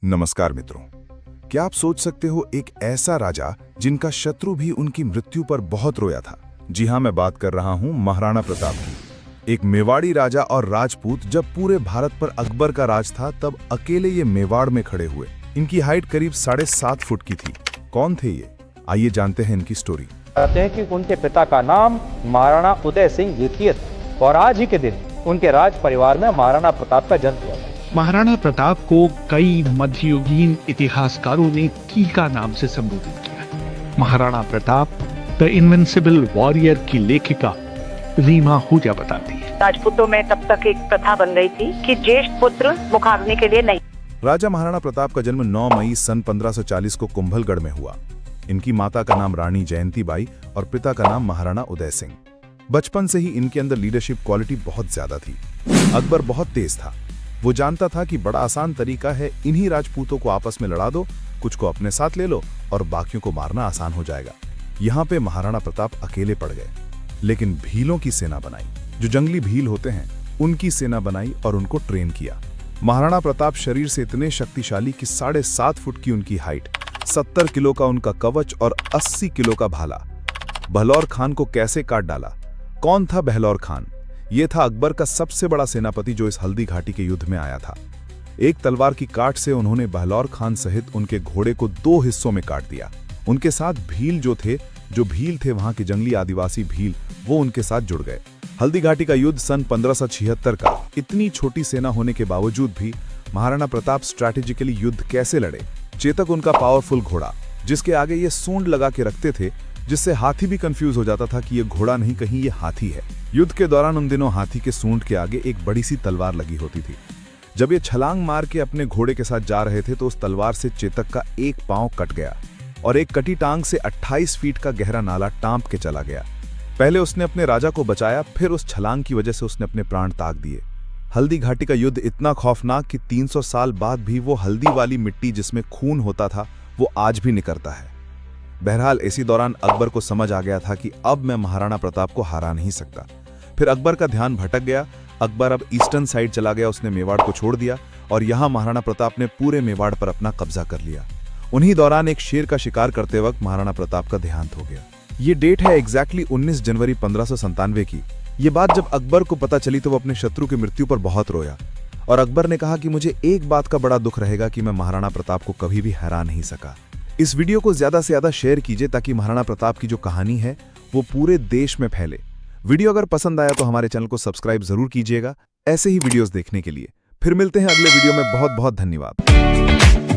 नमस्कार मित्रों, क्या आप सोच सकते हो एक ऐसा राजा जिनका शत्रु भी उनकी मृत्यु पर बहुत रोया था। जी हाँ, मैं बात कर रहा हूँ महाराणा प्रताप की। एक मेवाड़ी राजा और राजपूत जब पूरे भारत पर अकबर का राज था तब अकेले ये मेवाड़ में खड़े हुए। इनकी हाइट करीब 7.5 फुट की थी। कौन थे ये? आइए जानते हैं इनकी स्टोरी। कहते हैं कि उनके पिता का नाम महाराणा उदय सिंह द्वितीय था और आज ही के दिन उनके राज परिवार में महाराणा प्रताप का जन्म हुआ था। महाराणा प्रताप को कई मध्ययुगीन इतिहासकारों ने टीका नाम से संबोधित किया। Maharana Pratap the invincible warrior की लेखिका रीमा आहूजा बताती है, राजपूतों में तब तक एक प्रथा बन गई थी कि ज्येष्ठ पुत्र मुखाग्नि के लिए नहीं। राजा महाराणा प्रताप का जन्म 9 मई सन 1540 को कुंभलगढ़ में हुआ। इनकी माता का नाम रानी जयंती बाई और पिता का नाम महाराणा उदय सिंह। बचपन से ही इनके अंदर लीडरशिप क्वालिटी बहुत ज्यादा थी। अकबर बहुत तेज था। वो जानता था कि बड़ा आसान तरीका है, इन्हीं राजपूतों को आपस में लड़ा दो, कुछ को अपने साथ ले लो और बाकियों को मारना आसान हो जाएगा। यहाँ पे महाराणा प्रताप अकेले पड़ गए, लेकिन भीलों की सेना बनाई। जो जंगली भील होते हैं उनकी सेना बनाई और उनको ट्रेन किया। महाराणा प्रताप शरीर से इतने शक्तिशाली कि 7.5 फुट की उनकी हाइट, 70 किलो का उनका कवच और 80 किलो का भाला। बहलौर खान को कैसे काट डाला? कौन था बहलौर खान? ये था अकबर का सबसे बड़ा सेनापति जो इस हल्दी घाटी के युद्ध में आया था। एक तलवार की काट से उन्होंने बहलौर खान सहित उनके घोड़े को 2 हिस्सों में काट दिया। उनके साथ भील जो भील थे वहां के जंगली आदिवासी भील, वो उनके साथ जुड़ गए। हल्दी घाटी का युद्ध सन 1576 का। इतनी छोटी सेना होने के बावजूद भी महाराणा प्रताप स्ट्रैटेजिकली युद्ध कैसे लड़े? चेतक उनका पावरफुल घोड़ा, जिसके आगे ये सूंड लगा के रखते थे, जिससे हाथी भी कंफ्यूज हो जाता था कि ये घोड़ा नहीं कहीं ये हाथी है। युद्ध के दौरान उन दिनों हाथी के सूंड के आगे एक बड़ी सी तलवार लगी होती थी। जब ये छलांग मार के अपने घोड़े के साथ जा रहे थे तो उस तलवार से चेतक का एक पांव कट गया और एक कटी टांग से 28 फीट का गहरा नाला टांप के चला गया। पहले उसने अपने राजा को बचाया, फिर उस छलांग की वजह से उसने अपने प्राण त्याग दिए। हल्दी घाटी का युद्ध इतना खौफनाक कि 300 साल बाद भी वो हल्दी वाली मिट्टी जिसमें खून होता था वो आज भी निकलता है। बहरहाल इसी दौरान अकबर को समझ आ गया था कि अब मैं महाराणा प्रताप को हरा नहीं सकता। फिर अकबर का ध्यान भटक गया। अकबर अब ईस्टर्न साइड चला गया, उसने मेवाड़ को छोड़ दिया और यहाँ महाराणा प्रताप ने पूरे मेवाड़ पर अपना कब्जा कर लिया। उन्हीं दौरान एक शेर का शिकार करते वक्त महाराणा प्रताप का देहांत हो गया। ये डेट है एग्जैक्टली 19 जनवरी 1597 की। ये बात जब अकबर को पता चली तो वो अपने शत्रु की मृत्यु पर बहुत रोया और अकबर ने कहा कि मुझे एक बात का बड़ा दुख रहेगा कि मैं महाराणा प्रताप को कभी भी हरा नहीं सका। इस वीडियो को ज्यादा से ज्यादा शेयर कीजिए ताकि महाराणा प्रताप की जो कहानी है वो पूरे देश में फैले। वीडियो अगर पसंद आया तो हमारे चैनल को सब्सक्राइब जरूर कीजिएगा ऐसे ही वीडियोस देखने के लिए। फिर मिलते हैं अगले वीडियो में। बहुत बहुत धन्यवाद।